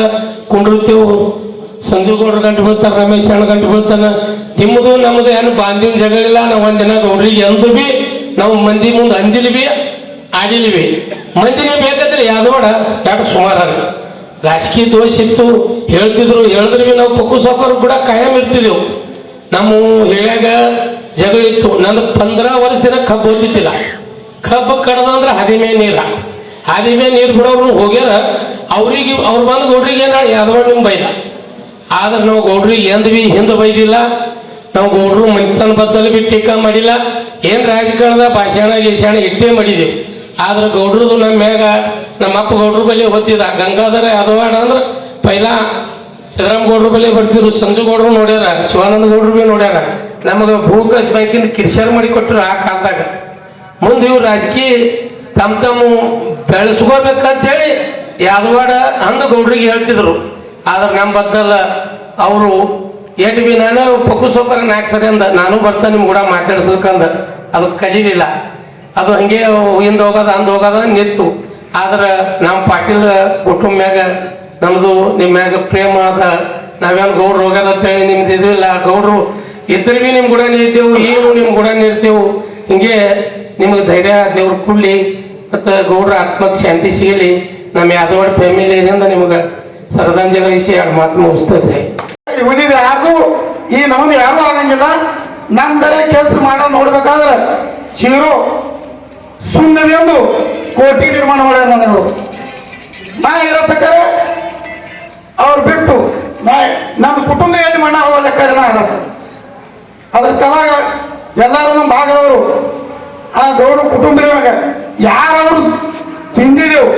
ಕುಂಡಿರ್ತೀವಿ ಸಂಜು ಗೌಡ್ರು ಗಂಟು ಬೀಳ್ತಾರ ರಮೇಶ್ ಅಣ್ಣ ಗಂಟು ಬೀಳ್ತಾನ ನಿಮ್ಮದು ನಮ್ಮದು ಏನು ಬಾಂಧಿನ ಜಗಳಿಲ್ಲ ನಾವು ಒಂದಿನ ಗೌಡ್ರಿಗೆ ಎಂದು ಬಿ ನಾವು ಮಂದಿ ಮುಂದೆ ಅಂದಿಲಿ ಬಿ ಆಡಿಲಿ ಬಿ ಮಂದಿನೇ ಬೇಕಾದ್ರೆ ಯಾದವಾಡ ಯಾಕೆ ಸುಮಾರು ರಾಜಕೀಯ ದೋಷ ಇತ್ತು ಹೇಳ್ತಿದ್ರು ಹೇಳಿದ್ರೆ ಬಿ ನಾವು ಪಕ್ಕು ಸಾಕೋರು ಕೂಡ ಕಾಯಂ ಇರ್ತಿದ್ದೆವು ನಮ್ಮ ಹೇಳ್ಯಾಗ ಜಗಳಿತ್ತು ನಂದು 15 ವರ್ಷದಿಂದ ಕಬ್ಬು ಓದಿದ್ದಿಲ್ಲ ಕಬ್ಬು ಕಡ್ದಂದ್ರೆ ಹದಿಮೆ ನೀರ ಹಾದಿಮೆ ನೀರು ಬಿಡೋರು ಹೋಗ್ಯಾರ ಅವ್ರಿಗೆ ಅವ್ರು ಬಂದು ಗೌಡ್ರಿಗೆ ಏನ ಯಾದವಾಡ ನಿಮ್ ಬೈದ ಆದ್ರೆ ನಾವು ಗೌಡ್ರಿಗೆ ಎಂದ್ ಬಿ ಹಿಂದೆ ಬೈದಿಲ್ಲ ನಾವು ಗೌಡ್ರು ಮನಿತನ ಬದ್ದಲು ಬಿ ಟೀಕಾ ಮಾಡಿಲ್ಲ ಏನ್ ರಾಜಕಾರಣದ ಭಾಷಣ ಗೀಷಣ ಇಟ್ಟೇ ಮಾಡಿದೆವು ಆದ್ರೆ ಗೌಡ್ರದು ನಮ್ಮ ಮ್ಯಾಗ ನಮ್ಮ ಅಪ್ಪ ಗೌಡ್ರ ಬಳಿ ಹೊತ್ತಿದ ಗಂಗಾಧರ ಯಾದವಾಡ ಅಂದ್ರೆ ಪೈಲಾ ಸಿದ್ದರಾಮ ಗೌಡ್ರ ಬಳಿ ಬರ್ತಿದ್ರು ಸಂಜು ಗೌಡ್ರು ನೋಡ್ಯಾರ ಶಿವಾನಂದ ಗೌಡ್ರು ಬಿ ನೋಡ್ಯಾರ ನಮಗೆ ಭೂಕಾಸ್ ಬ್ಯಾಂಕಿನ ಕಿರ್ಶರ್ ಮಾಡಿ ಕೊಟ್ಟರು ಆ ಕಾಲದಾಗ ಮುಂದೆ ಇವ್ರು ರಾಜಕೀಯ ತಮ್ಮ ಬೆಳೆಸ್ಕೋಬೇಕಂತೇಳಿ ಯಾದವಾಡ ಅಂದು ಗೌಡ್ರಿಗೆ ಹೇಳ್ತಿದ್ರು ಆದ್ರೆ ನಮ್ಮ ಬದ್ದಲ್ಲ ಅವರು ಎಟ್ ಬಿ ನಾನು ಪಕ್ಕು ಸೋಕರ 4 ಸರಿ ಅಂದ ನಾನು ಬರ್ತಾ ನಿಮ್ ಕೂಡ ಮಾತಾಡ್ಸಬೇಕಂದ ಅದು ಕಲೀಲಿಲ್ಲ ಅದು ಹಂಗೆ ಹಿಂದೆ ಹೋಗೋದ ಅಂದ್ ಹೋಗೋದ ನಿಂತು ಆದ್ರೆ ನಮ್ಮ ಪಾಟೀಲ್ ಕುಟುಂಬ್ಯಾಗ ನಮ್ದು ನಿಮ್ಮ ಮ್ಯಾಗ ಪ್ರೇಮ ಅದ ನಾವೇನು ಗೌಡ್ರು ಹೋಗ್ಯದ ಅಂತೇಳಿ ನಿಮ್ದು ಇದು ಇಲ್ಲ ಗೌಡ್ರು ಇದ್ರ ಬಿ ನಿಮ್ ಕೂಡ ಇರ್ತೇವು ಏನು ನಿಮ್ ಕೂಡ ಇರ್ತೇವು ಹಿಂಗೆ ನಿಮ್ಗೆ ಧೈರ್ಯ ದೇವ್ರ ಕೊಡ್ಲಿ ಮತ್ತು ಗೌಡ್ರ ಆತ್ಮಕ್ಕೆ ಶಾಂತಿ ಸಿಗಲಿ ನಮ್ಮ ಯಾದವಾಡ ಫ್ಯಾಮಿಲಿಯಿಂದ ನಿಮ್ಗೆ ಶ್ರದ್ಧಾಂಜಲಿ ವಿಷಯ 2 ಮಾತು ಮುಗಿಸ್ತದೆ ಉಳಿದ ಯಾರಿಗೂ ಈ ನಮ್ಮದು ಯಾರು ಆಗಂಗಿಲ್ಲ ನಮ್ದರೆ ಕೆಲಸ ಮಾಡೋ ನೋಡ್ಬೇಕಾದ್ರೆ ಚೀರು ಸುಂದರಿ ಒಂದು ಕೋಟಿ ನಿರ್ಮಾಣ ಮಾಡ್ಯಾರ ನನಗಳು ನಾ ಇರಬೇಕಾದ್ರೆ ಅವ್ರು ಬಿಟ್ಟು ನಮ್ಮ ಕುಟುಂಬ ಎಲ್ಲಿ ಮಣ್ಣ ಹೋಗೋದಕ್ಕಾರೆ ನಾ ಅಲ್ಲ ಸರ್ ಅದ್ರ ಕಲಾಗ ಎಲ್ಲರೂ ನಮ್ಮ ಭಾಗದವರು ಆ ಗೌಡ್ರ ಕುಟುಂಬದೊಳಗೆ ಯಾರವರು ತಿಂದಿದೆವು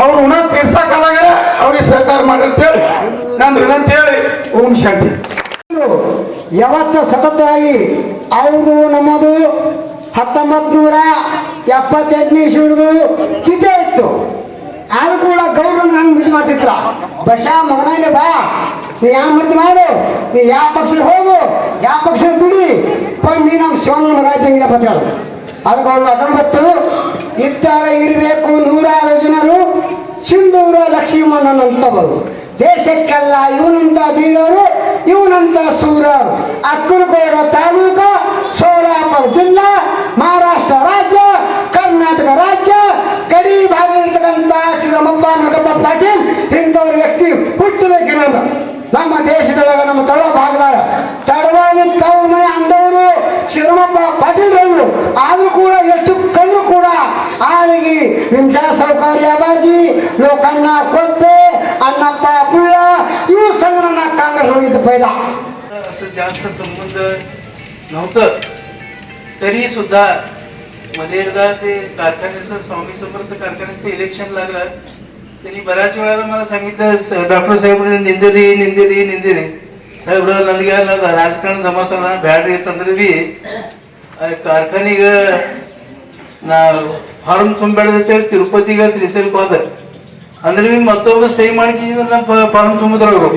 ಅವ್ರು ಉಣ ತೀರ್ಸಕ್ಕಾಗ ಅವ್ರಿಗೆ ಸಹಕಾರ ಮಾಡಿರ್ತೇಳಿ ನಾನು ವಿನಂತಿ ಹೇಳಿ ಓಂ ಶಾಂತಿ. ಯಾವತ್ತು ಸತತವಾಗಿ ಅವ್ರದು ನಮ್ಮದು 1978ನೇ ಇಸ್ವಿದು ಚಿತೆ ಇತ್ತು ಆದ್ರೂ ಕೂಡ ಗೌಡ್ರು ನಂಗೆ ಮಿಸ್ ಮಾಡ್ತಿದ್ರ ಬಸ ಮಗನಲ್ಲಿ ಬಾ ನೀ ಯಾವ ಮದ್ದು ಮಾಡು ನೀ ಯಾವ ಪಕ್ಷಕ್ಕೆ ಹೋಗು ಯಾವ ಪಕ್ಷಕ್ಕೆ ದುಡಿ ನೀ ನಮ್ಮ ಶಿವನ ಮಗ ಇದ್ದಂಗಿಲ್ಲ ಪತ್ರ ಅದಕ್ಕೆ ಅವ್ರು ಅಟೊಂಬತ್ತು ಇದ್ದಾಗ ಇರಬೇಕು 106 ಜನರು ಸಿಂಧೂರ ಲಕ್ಷ್ಮಣ್ಣನಂತವರು ದೇಶಕ್ಕೆಲ್ಲ ಇವನಂತ ಧೀರರು ಇವನಂತ ಸೂರರು ಅಕ್ಕಲಕೋಟ ತಾಲೂಕು ಸೋಲಾಪುರ ಜಿಲ್ಲಾ ಮಹಾರಾಷ್ಟ್ರ ರಾಜ್ಯ ಕರ್ನಾಟಕ ರಾಜ್ಯ ಗಡಿ ಭಾಗದಲ್ಲಿರ್ತಕ್ಕಂಥ ಸಿದ್ದರಾಮಪ್ಪ ನಗರಪ್ಪ ಪಾಟೀಲ್ ಇಂಥವ್ರ ವ್ಯಕ್ತಿ ಹುಟ್ಟಬೇಕೇನಲ್ಲ ನಮ್ಮ ದೇಶದೊಳಗೆ ನಮ್ಮ ತಳ ಭಾಗದಾಗ ತಡವಾಗಿ ತವನ ಅಂದವರು ಸಿದ್ದರಾಮಪ್ಪ ಪಾಟೀಲ್ ರವರು ಆದ್ರೂ ಕೂಡ ಎಷ್ಟು ಕಲ್ಲು ಕೂಡ ಆಳಿಗೆ ಹಿಂಸಾ ಸೌಕರ್ಯ ಬಾಜಿ ಲೋಕಣ್ಣ ಕೊಪ್ಪೆ अण्णाप्पा बुल्ला इव संघटना काँग्रेस होईल पहिला असं जास्त संबंध नव्हतं तरी सुद्धा मध्ये एकदा ते कारखान्याचं स्वामी समर्थ कारखान्याचं इलेक्शन लागलं त्यांनी बऱ्याच वेळा मला सांगितलं डॉक्टर साहेब निंदेरी निंदेरी निंदेरी साहेब ನನಗೆ ರಾಜಕಾರಣ ಸಮಸ್ಯೆ ಬ್ಯಾಡ್ರಿ ಅಂತಂದ್ರೆ ಬಿ ಕಾರ್ಖಾನೆಗೆ ನಾ ಫಾರ್ಮ್ ತುಂಬಿಡ್ದ ತಿರುಪತಿಗೆ ಶ್ರೀಶೈಲಕ್ಕೆ ಹೋದ ಅಂದ್ರೆ ಬಿ ಮತ್ತೊಬ್ಬರು ಸಹಿ ಮಾಡ್ಕಿದ್ರೆ ನಮ್ಮ ಫಾರ್ಮ್ ತುಂಬಿದ್ರು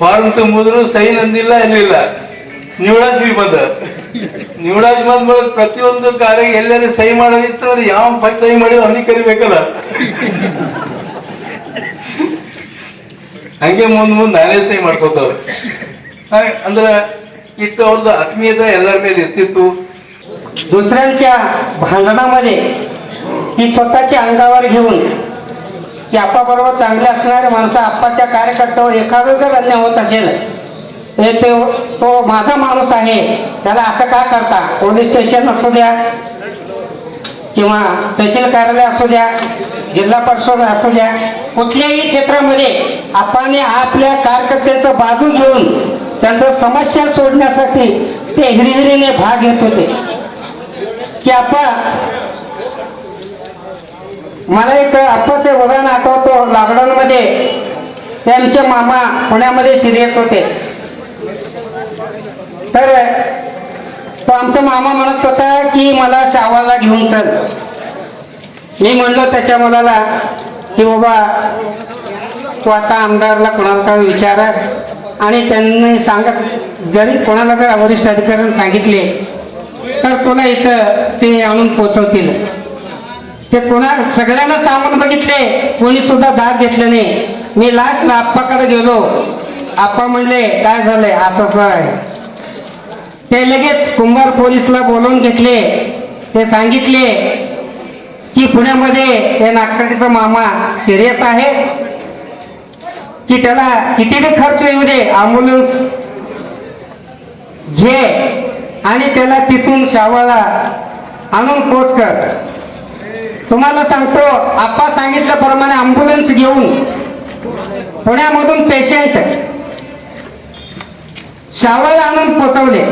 ಫಾರ್ಮ್ ತುಂಬಿದ್ರು ಸಹಿ ನಂದಿಲ್ಲ ಏನಿಲ್ಲ ನಿವಳಾಜ್ ಬಿ ಬಂದ ನಿವಳಾಜ್ ಬಂದ ಪ್ರತಿಯೊಂದು ಕಾರ್ಯ ಎಲ್ಲೆಲ್ಲಿ ಸಹಿ ಮಾಡೋದಿತ್ತು ಅಂದ್ರೆ ಯಾವ ಪಕ್ಷ ಸಹಿ ಮಾಡಿದ್ರು ಅವನಿಗೆ ಕರಿಬೇಕಲ್ಲ ಹಂಗೆ ಮುಂದೆ ನಾನೇ ಸಹಿ ಮಾಡ್ಕೋತಾವ್ರು ಅಂದ್ರೆ ಇಟ್ಟು ಅವ್ರದ್ದು ಆತ್ಮೀಯತೆ ಎಲ್ಲರ ಮೇಲೆ ಇರ್ತಿತ್ತು दुसऱ्यांच्या भांडणामध्ये ही स्वतःच्या अंगावर घेऊन की आप्पाबरोबर चांगले असणारे माणसं आप्पाच्या कार्यकर्त्यावर एखादं जर अन्याय होत असेल तो माझा माणूस आहे त्याला असं का करता पोलीस स्टेशन असू द्या किंवा तहसील कार्यालय असू द्या, जिल्हा परिषद असू द्या, कुठल्याही क्षेत्रामध्ये आपण आपल्या कारकर्त्याचं बाजू घेऊन त्यांचं समस्या सोडण्यासाठी ते हिरिहिरीने भाग घेत होते. की मला एक आप्पाचं उदाहरण आठवतो. लॉकडाऊनमध्ये त्यांचे मामा पुण्यामध्ये सिरियस होते. तर तो आमचा मामा म्हणत होता की मला शावाला घेऊन चल. मी म्हणलो त्याच्या मुलाला की बाबा तू आता आमदारला कोणाला काय विचारा आणि त्यांनी सांगत जरी कोणाला जर वरिष्ठ अधिकाऱ्यांनी सांगितले तर तुला इथं ते आणून पोचवतील. ते सगळ्यांना सांगून बघितले, कोणी सुद्धा दाद घेतले नाही. मी लास्टला आप्पाकडे गेलो. आप्पा म्हणले काय झालंय, असं आहे. ते लगेच कुंभार पोलीसला बोलवून घेतले. ते सांगितले की पुण्यामध्ये हे नागसाटीचा मामा सिरियस आहे, की त्याला किती बी खर्च येऊ दे, ॲम्ब्युलन्स घे आणि त्याला तिथून शावाला आणून पोच कर. तुम्हाला सांगतो, आप्पा सांगितल्याप्रमाणे ॲम्ब्युलन्स घेऊन पुण्यामधून पेशंट शावाला आणून पोचवले.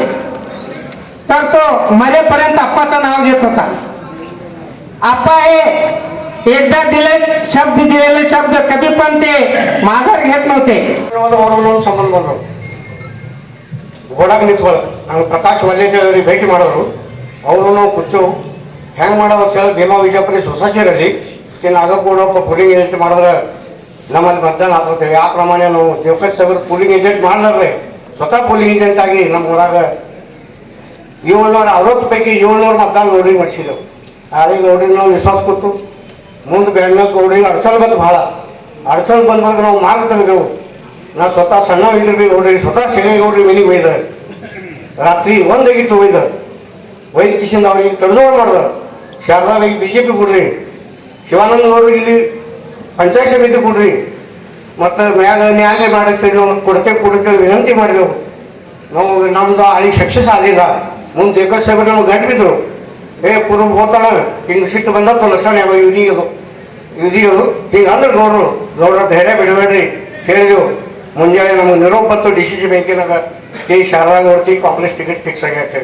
तर तो मरेपर्यंत आप्पाचं नाव घेत होता. आप्पा हे एकदा दिलेले शब्द कधी पण ते माघार घेत नव्हते. ಸಂಬಂಧ ಬಂದರು. ಗೋಡಾಗ ನಿಂತ್ಕೊಳ್ಳ ನಂಗೆ ಪ್ರಕಾಶ್ ವಲ್ಲೇಜ್ ಭೇಟಿ ಮಾಡೋರು. ಅವರು ನಾವು ಕೂತು ಹೆಂಗೆ ಮಾಡೋದು ಅಂತ ಹೇಳಿ ಭೀಮಾ ವಿಜಯಪುರಿ ಸೊಸೈಟಿಯಲ್ಲಿ ನಾಗಪೂಡ ಪೋಲಿಂಗ್ ಏಜೆಂಟ್ ಮಾಡಿದ್ರೆ ನಮ್ಮಲ್ಲಿ ಮತದಾನ ಆಗ್ತೇವೆ. ಆ ಪ್ರಮಾಣ ನಾವು ದೇವಕರ್ ಸಾಗರ್ ಪೋಲಿಂಗ್ ಏಜೆಂಟ್ ಮಾಡಿದ್ರೆ ಸ್ವತಃ ಪೋಲಿಂಗ್ ಏಜೆಂಟ್ ಆಗಿ ನಮ್ಮ ಊರಾಗ 760 ಪೈಕಿ 700 ಮತದಾನ ಗೌಡ್ರಿಗೆ ಮಾಡಿಸಿದೆವು. ಆದ್ರೆ ಗೌಡ್ರಿಗೆ ನಾವು ವಿಶ್ವಾಸ ಕೊಟ್ಟು ಮುಂದೆ ಬೆಣ್ಣೆ ಗೌಡ್ರಿಗೆ ಅಡಚಣೆ ಬಂದು ಭಾಳ ಅಡಚಣೆ ಬಂದಾಗ ನಾವು ಮಾರ್ಗ ತೆಗೆದೆವು. ನಾವು ಸ್ವತಃ ಸಣ್ಣ ಇದ್ರಿ ಗೌಡ್ರಿಗೆ ಸ್ವತಃ ಶೆಣೆ ಗೌಡ್ರಿಗೆ ಮನೆಗೆ ಒಯ್ದ ರಾತ್ರಿ 1 ಆಗಿತ್ತು ಒಯ್ದ ಕಿಶಿಂದ ಅವ್ರಿಗೆ ತಡೆದೋಳು ಮಾಡಿದ್ರು. ಶಾರದಾಗಿ BJP ಕೊಡ್ರಿ, ಶಿವಾನಂದ ಗೌಡ್ರಿಗೆ ಇಲ್ಲಿ ಪಂಚಾಯತ್ ಸಮಿತಿ ಕೊಡ್ರಿ, ಮತ್ತು ಮ್ಯಾಗ ನ್ಯಾಯ ಮಾಡಕ್ಕೆ ನಾವು ಕೊಡ್ತೇವೆ ವಿನಂತಿ ಮಾಡಿದೆವು. ನಾವು ನಮ್ದು ಅಲ್ಲಿ ಸಕ್ಸಸ್ ಆಗಲಿಲ್ಲ. ಮುಂದೆ ದೇವಕರ್ ಸಾಹೇಬರು ನಮ್ಗೆ ಗಂಟು ಬಿದ್ದರು. ಪೂರ್ವ ಹೋತಾನ ಹಿಂಗೆ ಸಿಟ್ಟು ಬಂದತ್ತು ಲಕ್ಷಣ ಯಾವ ಇದಿಯೋದು ಹಿಂಗೆ ಅಂದ್ರೆ ಗೌಡ್ರ ಧೈರ್ಯ ಬಿಡಬೇಡ್ರಿ ಹೇಳಿದೆವು. ಮುಂಜಾನೆ ನಮಗೆ 120 DCC ಬ್ಯಾಂಕಿನಾಗ ಶಾರದಾ ಗೌಡ್ತಿ ಕಾಂಗ್ರೆಸ್ ಟಿಕೆಟ್ ಫಿಕ್ಸ್ ಆಗೈತೆ.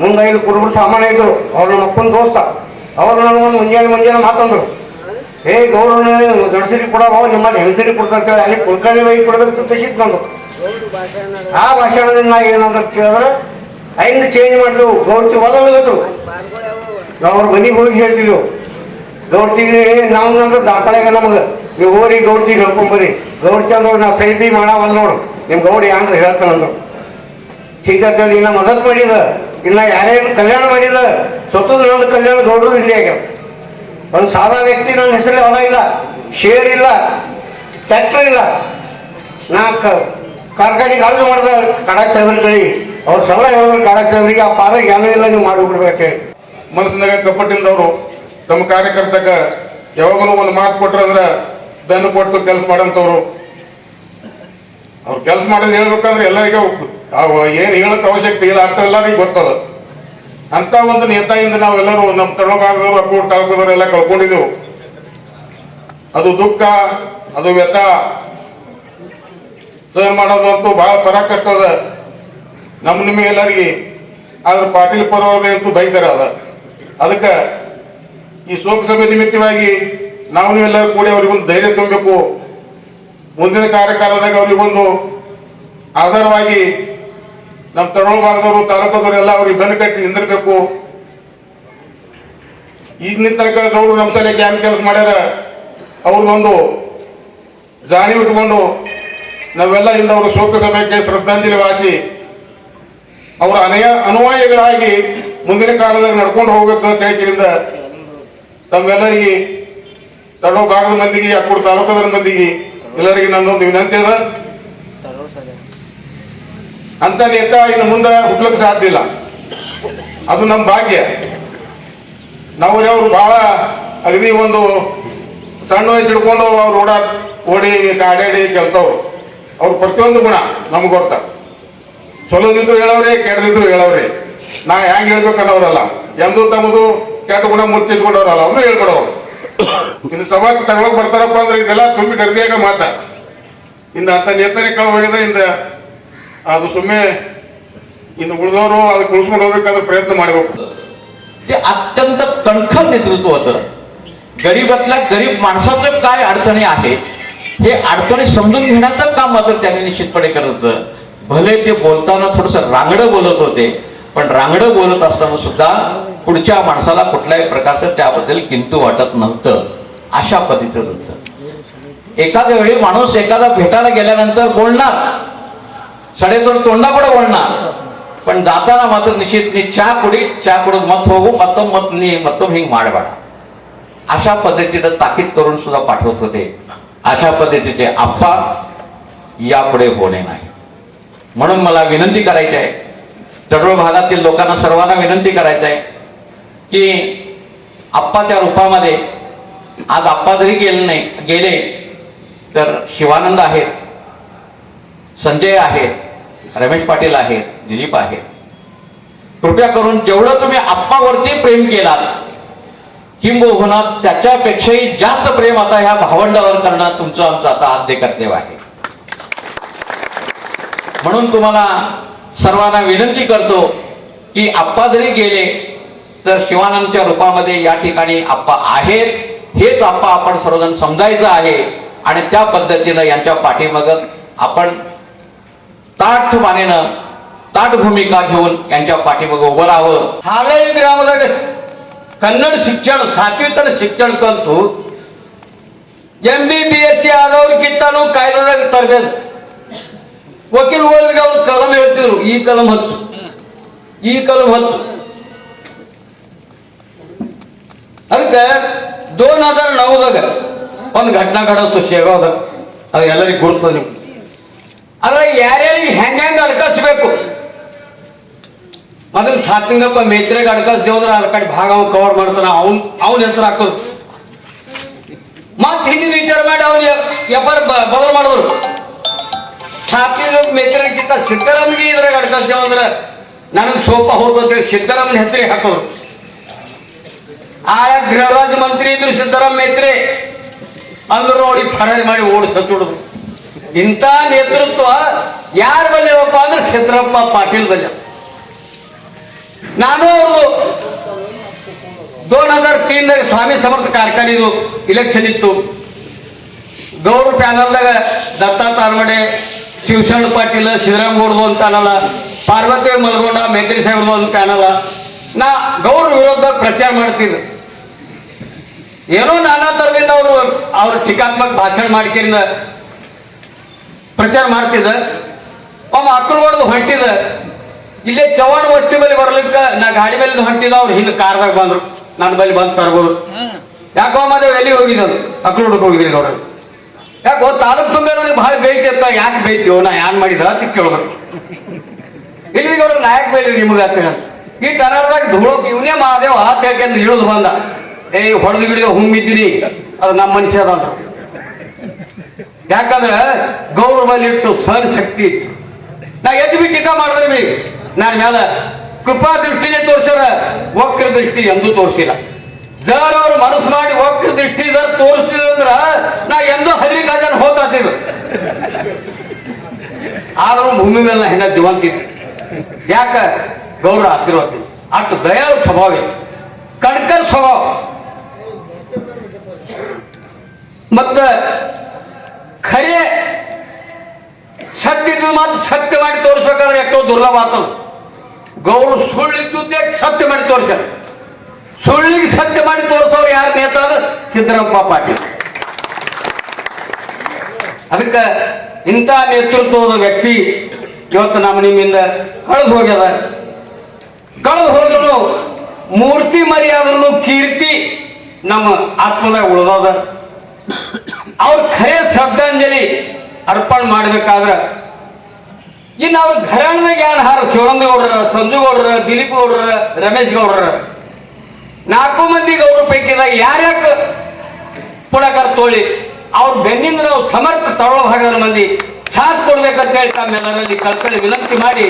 ಮುಂದೆ ಇಲ್ಲಿ ಕುರುಬರು ಸಾಮಾನ್ಯ ಇದ್ರು, ಅವ್ರು ನಮ್ಮ ಅಪ್ಪನ ದೋಸ್ತ. ಅವರು ನನಗೊಂದು ಮುಂಜಾನೆ ಮಾತಂದ್ರು, ಗೌರವನ ಗಣಸರಿ ಕೊಡೋ ನಿಮ್ಮಲ್ಲಿ ಹೆಂಗಸರಿ ಕೊಡ್ತಾರೆ, ಅಲ್ಲಿ ಕುಲ್ಕರ್ಣಿ ಬೈ ಕೊಡಬೇಕು ತಸಿತ್ತು ನಂದು. ಆ ಭಾಷಣದಿಂದ ನಾ ಏನಂತ ಕೇಳಿದ್ರೆ ಐದು ಚೇಂಜ್ ಮಾಡಿದೆವು. ಗೌಡ್ತಿ ಒದಲಗತ್ತು ನಾವು ಅವ್ರ ಮನೆಗೆ ಹೋಗಿ ಹೇಳ್ತಿದ್ದೆವು. ಗೌಡ್ತಿಗೆ ನಾವು ಅಂದ್ರೆ ದಾಖಲೆಗ ನಮಗೆ ನೀವು ಹೋರಿ ಗೌಡ್ತಿಗೆ ಹೇಳ್ಕೊಂಬರಿ. ಗೌಡ್ತಿ ಅಂದ್ರೆ ನಾವು ಸೈಬಿ ಮಾಡವಲ್ಲ ನೋಡು, ನಿಮ್ಮ ಗೌಡಿ ಅಂದ್ರೆ ಹೇಳ್ತಾನಂದ್ರು. ಹೀಗಾಗಿ ಇನ್ನ ಮದತ್ ಮಾಡಿದ, ಇಲ್ಲ ಯಾರ್ಯಾರು ಕಲ್ಯಾಣ ಮಾಡಿದ, ಸ್ವತಃ ನನ್ನ ಕಲ್ಯಾಣ ಗೌಡರು ಇಲ್ಲಿ ಆಗ್ಯಾವ. ಒಂದು ಸಾದಾ ವ್ಯಕ್ತಿ ನನ್ನ ಹೆಸರಲ್ಲಿ ಹೊಲ ಇಲ್ಲ, ಶೇರ್ ಇಲ್ಲ, ಟ್ಯಾಕ್ಟರ್ ಇಲ್ಲ. ನಾ ಕಾರ್ಖಾನೆಗೆ ಹಾಳು ಮಾಡಿದ ಕಾಡಾ ಸಾಹೇಬರಿಗೆ ಅವ್ರು ಸಲ ಹೇಳಿದ್ರು, ಕಾಡಾ ಸಾಹೇಬರಿಗೆ ಆ ಪಾದ ಜ್ಞಾನ ಇಲ್ಲ, ನೀವು ಮಾಡಿಬಿಡ್ಬೇಕು ಹೇಳಿ. ಮನಸ್ಸಿನಾಗ ಕಪ್ಪಟ್ಟಿಲ್ದವರು ತಮ್ಮ ಕಾರ್ಯಕರ್ತಕ ಯಾವಾಗಲೂ ಒಂದು ಮಾತು ಕೊಟ್ರು ಅಂದ್ರೆ ಬೆನ್ನು ಕೊಟ್ಟು ಕೆಲಸ ಮಾಡೋಂಥವ್ರು. ಅವ್ರು ಕೆಲಸ ಮಾಡೋದು ಹೇಳ್ಬೇಕಂದ್ರೆ ಎಲ್ಲರಿಗೂ ಏನು ಹೇಳಕ್ ಅವಶ್ಯಕತೆ ಇಲ್ಲ, ಅರ್ಥ ಎಲ್ಲರಿಗೂ ಗೊತ್ತದ. ಅಂತ ಒಂದು ನೇತಾಯಿಂದ ನಾವೆಲ್ಲರೂ ನಮ್ಮ ತಳಭಾಗದವರು ಅಕ್ಕೂರು ತಾಲೂಕದವರು ಎಲ್ಲ ಕಳ್ಕೊಂಡಿದ್ದೆವು. ಅದು ದುಃಖ, ಅದು ವ್ಯಥ ಸಹನ್ ಮಾಡೋದಂತೂ ಬಹಳ ಪರಾಕಷ್ಟ ಅದ ನಿಮಗೆ ಎಲ್ಲರಿಗೆ. ಆದ್ರೆ ಪಾಟೀಲ್ ಪರವಾದ ಅಂತೂ ಭಯಂಕರ ಅದ. ಅದಕ್ಕೆ ಈ ಶೋಕ ಸಭೆ ನಿಮಿತ್ತವಾಗಿ ನಾವು ನೀವೆಲ್ಲರೂ ಕೂಡಿ ಅವ್ರಿಗೊಂದು ಧೈರ್ಯ ತುಂಬಬೇಕು. ಮುಂದಿನ ಕಾರ್ಯಕಾಲದಾಗ ಅವ್ರಿಗೊಂದು ಆಧಾರವಾಗಿ ನಮ್ಮ ತಳೋ ಭಾಗದವರು ತಾಲೂಕದವರು ಎಲ್ಲ ಅವ್ರಿಗೆ ಬೆನ್ನು ಕಟ್ಟಿ ನಿಂದಿರ್ಬೇಕು. ಈಗಿನ ತನಕ ಗೌಡರು ನಮ್ಮ ಸಲ ಕ್ಯಾಂಪ್ ಕೆಲಸ ಮಾಡ್ಯಾರ, ಅವ್ರಿಗೊಂದು ಜಾಣಿ ಇಟ್ಕೊಂಡು ನಾವೆಲ್ಲ ಇಂದ ಅವರು ಶೋಕ ಸಭೆಗೆ ಶ್ರದ್ಧಾಂಜಲಿ ವಾಸಿ ಅವರ ಅನುಯಾಯಿಗಳಾಗಿ ಮುಂದಿನ ಕಾಲದಲ್ಲಿ ನಡ್ಕೊಂಡು ಹೋಗ್ಬೇಕು ಅಂತ ಹೇಳಿದ್ರಿಂದ ತಮ್ಮೆಲ್ಲರಿಗೆ ತಡೋ ಭಾಗದ ಮಂದಿಗೆ, ಅಕ್ಕೂರು ತಾಲೂಕದ ಮಂದಿಗೆ ಎಲ್ಲರಿಗೆ ನನ್ನೊಂದು ವಿನಂತಿ ಅದ. ಅಂತ ನೇತ ಇನ್ನು ಮುಂದೆ ಹುಟ್ಲಕ್ಕೆ ಸಾಧ್ಯ ಇಲ್ಲ, ಅದು ನಮ್ಮ ಭಾಗ್ಯ. ನಾವು ಅವರು ಬಹಳ ಅಗದಿ ಒಂದು ಸಣ್ಣ ವಯಸ್ಸು ಹಿಡ್ಕೊಂಡು ಅವ್ರು ಓಡಿ ಕಾಡಾಡಿ ಗೆಲ್ತವ್ರು. ಅವ್ರ ಪ್ರತಿಯೊಂದು ಗುಣ ನಮ್ಗೆ ಗೊತ್ತ. ಚಲೋದಿದ್ರು ಹೇಳವ್ರೆ, ಕೆಟ್ಟದಿದ್ರು ಹೇಳವ್ರೆ. ನಾ ಹೆಂಗೆ ಹೇಳ್ಬೇಕನ್ನೋರಲ್ಲ. ಎಂದೂ ತಮ್ಮದು ಕೆಟ್ಟ ಗುಣ ಮುರ್ತಿ ತಿಳ್ಕೊಂಡವ್ರಲ್ಲ ಅವನು ಹೇಳ್ಕೊಡೋರು. ಇನ್ನು ಸಭಾಕ್ಕೆ ತಗೊಳಕ್ ಬರ್ತಾರಪ್ಪ ಅಂದ್ರೆ ಇದೆಲ್ಲ ತುಂಬಿ ಗರ್ದಿಯಾಗ ಮಾತ ಇನ್ನು ಅಂತ ನೇತನೆ ಕಳೆದು ಹೋಗಿದೆ. ಇಂದ ಅದು ಸುಮ್ಮನೆ ಇನ್ನು उळदವರು ಅದಕ್ಕೆ ಉಳಿಸ್ಕೊಂಡು ಹೋಗ್ಬೇಕಾದ್ರೆ प्रयत्न ಮಾಡಬೇಕು. ते अत्यंत कणखर नेतृत्व होतं. गरीबातल्या गरीब माणसाचं काय अडचणी आहे हे अडचणी समजून घेण्याचं काम मात्र त्यांनी निश्चितपणे करत होतं. भले ते बोलताना थोडस रांगडं बोलत होते, पण रांगडं बोलत असताना सुद्धा पुढच्या माणसाला कुठल्याही प्रकारचं त्याबद्दल किंतु वाटत नव्हतं. अशा पद्धतीचं होतं. एखाद्या वेळी माणूस एखादा भेटायला गेल्यानंतर बोलणार, सडेतोड तोंडापुढे बोलणार, पण जाताना मात्र निश्चित चहा कुडून मत होगू मत्तम हिंग माडबाड अशा पद्धतीनं ताकीद करून सुद्धा पाठवत होते. अशा पद्धतीचे अफवा यापुढे होणे नाही. म्हणून मला विनंती करायची आहे, तडोळ भागातील लोकांना सर्वांना विनंती करायची आहे की आप्पाच्या रूपामध्ये आज आप्पा जरी गेले तर शिवानंद आहेत, संजय आहेत, रमेश पाटील आहेत, दिलीप आहेत. कृपया करून जेवढं तुम्ही आप्पावरती प्रेम केलात किंबहुना त्याच्यापेक्षाही जास्त प्रेम आता ह्या भावंडावर करणं तुमचं आमचं आता आद्य कर्तव्य आहे. म्हणून तुम्हाला सर्वांना विनंती करतो की आप्पा जरी गेले तर शिवानंदच्या रूपामध्ये या ठिकाणी आप्पा आहेत, हेच आप्पा आपण सर्वजण समजायचं आहे आणि त्या पद्धतीनं यांच्या पाठीमागं आपण ताठ भूमिका घेऊन यांच्या पाठीमागे उभं राहावं. ಹಾವೇರಿ ಗ್ರಾಮದಾಗ ಕನ್ನಡ ಶಿಕ್ಷಣ ಸಾತ್ವಿಕನ ಶಿಕ್ಷಣ ಕಲ್ತು MBBS ಆದವ್ರಿಗಿಂತನೂ ಕಾಯ್ದೆದಾಗ ತರಬೇತಿ. ವಕೀಲ್ ಹೋದ್ರಿಗೆ ಅವ್ರು ಕಲಂ ಹೇಳ್ತಿದ್ರು, ಈ ಕಲಂ ಹತ್ತು, ಈ ಕಲಂ ಹತ್ತು. ಅದಕ್ಕೆ 2009ದಾಗ ಒಂದು ಘಟನಾ ಘಡತ್ತು ಶೇಗಾವ್ದಾಗ, ಅದು ಎಲ್ಲರಿಗೂ ಗುರುತು. ನೀವು ಆದ್ರೆ ಯಾರ್ಯಾರಿಗೆ ಹೆಂಗೆ ಅಡ್ಕಸ್ಬೇಕು, ಮೊದಲು ಸಾತ್ಲಿಂಗಪ್ಪ ಮೇತ್ರೆಗೆ ಅಡ್ಕಸ್ದೇವಂದ್ರೆ ಅದ್ರ ಕಡೆ ಭಾಗ ಅವ್ನು ಕವರ್ ಮಾಡ್ತಾನ, ಅವನ ಹೆಸರು ಹಾಕೋದು. ಮತ್ತೆ ಹಿಂದಿನ ವಿಚಾರ ಮಾಡಿ ಅವ್ನು ವ್ಯಾಪಾರ ಬದಲು ಮಾಡಿದ್ರು. ಸಾತ್ಲಿಂಗ ಮೇತ್ರೆಗಿಂತ ಸಿದ್ದರಾಮಯ್ಯ ಇದ್ರಾಗ ಅಡ್ಕಸ್ದೇವಂದ್ರೆ ನನಗೆ ಸೋಪ ಹೋಗ್ತೇವೆ, ಸಿದ್ದರಾಮಯ್ಯ ಹೆಸರಿಗೆ ಹಾಕೋರು. ಆಗ ಗೃಹ ರಾಜ್ಯ ಮಂತ್ರಿ ಇದ್ರು ಸಿದ್ದರಾಮ ಮೇತ್ರೆ, ಅಂದ್ರು ನೋಡಿ ಫರಾರಿ ಮಾಡಿ ಓಡಿಸೋದು. ಇಂಥ ನೇತೃತ್ವ ಯಾರ ಬಲ್ಲೆವಪ್ಪ ಅಂದ್ರೆ ಸಿದ್ದರಾಮ ಪಾಟೀಲ್ ಬಲ್ಲೆ. ನಾನು ಅವ್ರದ್ದು 2003ದಾಗ ಸ್ವಾಮಿ ಸಮರ್ಥ ಕಾರ್ಖಾನೆದು ಇಲೆಕ್ಷನ್ ಇತ್ತು. ಗೌರವ ಪ್ಯಾನಲ್ದಾಗ ದತ್ತಾ ತಾರ್ಮಡೆ, ಶಿವಶರಣ ಪಾಟೀಲ್, ಸಿದ್ದರಾಮ ಗೌಡ್ದು ಒಂದು ಪ್ಯಾನಲ, ಪಾರ್ವತಿ ಮಲ್ಗೊಂಡ, ಮೇತ್ರಿ ಸಾಹೇಬ್ರದ್ದು ಒಂದು ಪ್ಯಾನಲ. ನಾ ಗೌರವ ವಿರೋಧ ಪ್ರಚಾರ ಮಾಡ್ತಿದ್ದೆ. ಏನೋ ನಾನಾ ಥರದಿಂದ ಅವ್ರ ಟೀಕಾತ್ಮಕ ಭಾಷಣ ಮಾಡ್ಕಿಂದ ಪ್ರಚಾರ ಮಾಡ್ತಿದ್ದ. ಒಮ್ಮ ಅಕ್ಕಲು ಹೊಡೆದು ಹೊಂಟಿದ, ಇಲ್ಲೇ ಚವಾಣ ವಸ್ತಿ ಬಳಿ ಬರ್ಲಿಕ್ಕೆ ನಾ ಗಾಡಿ ಮೇಲೆ ಹೊಂಟಿದ. ಅವ್ರು ಹಿಂದೆ ಕಾರ್ದಾಗ ಬಂದ್ರು, ನನ್ನ ಬಳಿ ಬಂದು ತರ್ಬೋದು. ಯಾಕೋ ಮದುವೆ ಎಲ್ಲಿ ಹೋಗಿದ್ದು, ಅಕ್ಕಲು ಹುಡುಕ್ ಹೋಗಿದ್ರಿ ಅವ್ರು. ಯಾಕೋ ತಾಲೂಕು ತುಂಬ ನನಗೆ ಭಾಳ ಬೇಯ್ತಿ ಅಂತ. ಯಾಕೆ ಬೇಯ್ತೀವೋ, ನಾ ಏನ್ ಮಾಡಿದ ಅಂತ ಕೇಳ್ಬೇಕು. ಇಲ್ಲಿ ಅವ್ರು ನಾಯಕ್ ಬೇಯ್ರಿ ನಿಮ್ಗೆ ಆಗ್ತೇನೆ. ಈ ಕನ್ನಡದಾಗ ಧೂಳು ಇವನೇ ಮಾದೇವ ಆತ ಯಾಕೆಂದ್ರೆ ಇಳಿದು ಬಂದ. ಹೊಡೆದು ಗಿಡಿದ ಹುಮ್ಮಿದ್ದೀರಿ, ಅದು ನಮ್ಮ ಮನುಷ್ಯ ಅದ. ಯಾಕಂದ್ರೆ ಗೌರವ ಬಲ್ಲಿ ಇಟ್ಟು ಸಹನ ಶಕ್ತಿ ಇತ್ತು. ನಾ ಎದ್ದು ಬಿ ಟೀಕಾ ಮಾಡಿದ್ರೆ ಬಿ ನಾನು ಮ್ಯಾಲ ಕೃಪಾ ದೃಷ್ಟಿನೇ ತೋರಿಸ್ಯಾರ, ವಕ್ರ ದೃಷ್ಟಿ ಎಂದೂ ತೋರಿಸಿಲ್ಲ. ಜರ್ ಅವ್ರು ಮನಸ್ಸು ಮಾಡಿ ವಕ್ರ ದೃಷ್ಟಿ ತೋರಿಸ್ತಿದ್ರು ಅಂದ್ರ ನಾ ಎಂದೂ ಹರಿ ಗಜನ್ ಹೋಗ್ತಿದ್ರು. ಆದ್ರೂ ಭೂಮಿ ಮೇಲೆ ಹೆಂಗ ಜೀವಂತಿತ್ತು. ಯಾಕ ಗೌರವ ಆಶೀರ್ವಾದ ಅಷ್ಟು ದಯಾಳು ಸ್ವಭಾವ, ಕಣ್ಕರ್ ಸ್ವಭಾವ. ಮತ್ತ ಖರೆ ಸತ್ಯದ ಮಾತು ಸತ್ಯ ಮಾಡಿ ತೋರಿಸ್ಬೇಕಾದ್ರೆ ಎಷ್ಟೋ ದುರ್ಲಭ ಆಗ್ತದ. ಗೌರವ ಸುಳ್ಳಿದ್ದುದೇ ಸತ್ಯ ಮಾಡಿ ತೋರಿಸ್ಯಾರ. ಸುಳ್ಳಿಗೆ ಸತ್ಯ ಮಾಡಿ ತೋರಿಸೋರು ಯಾರು ನೇತ ಅಂದ್ರೆ ಸಿದ್ದರಾಮಪ್ಪ ಪಾಟೀಲ್. ಅದಕ್ಕೆ ಇಂಥ ನೇತೃತ್ವದ ವ್ಯಕ್ತಿ ಇವತ್ತು ನಮ್ಮ ನಿಮ್ಮಿಂದ ಕಳೆದು ಹೋಗ್ಯದ. ಕಳೆದು ಹೋದ್ರು ಮೂರ್ತಿ ಮರ್ಯಾದ್ರೂ ಕೀರ್ತಿ ನಮ್ಮ ಆತ್ಮದಾಗ ಉಳಿದದ. ಅವ್ರ ಖರೆ ಶ್ರದ್ಧಾಂಜಲಿ ಅರ್ಪಣೆ ಮಾಡ್ಬೇಕಾದ್ರ ಇನ್ನು ಅವ್ರ ಘರಾಣದಾಗ ಯಾರು ಹಾರ, ಶಿವಾನಂದ ಗೌಡ್ರ, ಸಂಜು ಗೌಡ್ರ, ದಿಲೀಪ್ ಗೌಡ್ರ, ರಮೇಶ್ ಗೌಡ್ರ, 4 ಮಂದಿ ಗೌಡ್ರ ಪೈಕಿದಾಗ ಯಾರ್ಯಾಕೆ ಪುಡಕರ್ ತೋಳಿ ಅವ್ರ ಬೆನ್ನಿಂದ ನಾವು ಸಮರ್ಥ ತಗೊಳ್ಳೋ ಭಾಗದ ಮಂದಿ ಸಾಥ್ ಕೊಡ್ಬೇಕಂತ ಹೇಳಿ ತಮ್ಮೆಲ್ಲರಲ್ಲಿ ಕಲ್ಕಳಿ ವಿನಂತಿ ಮಾಡಿ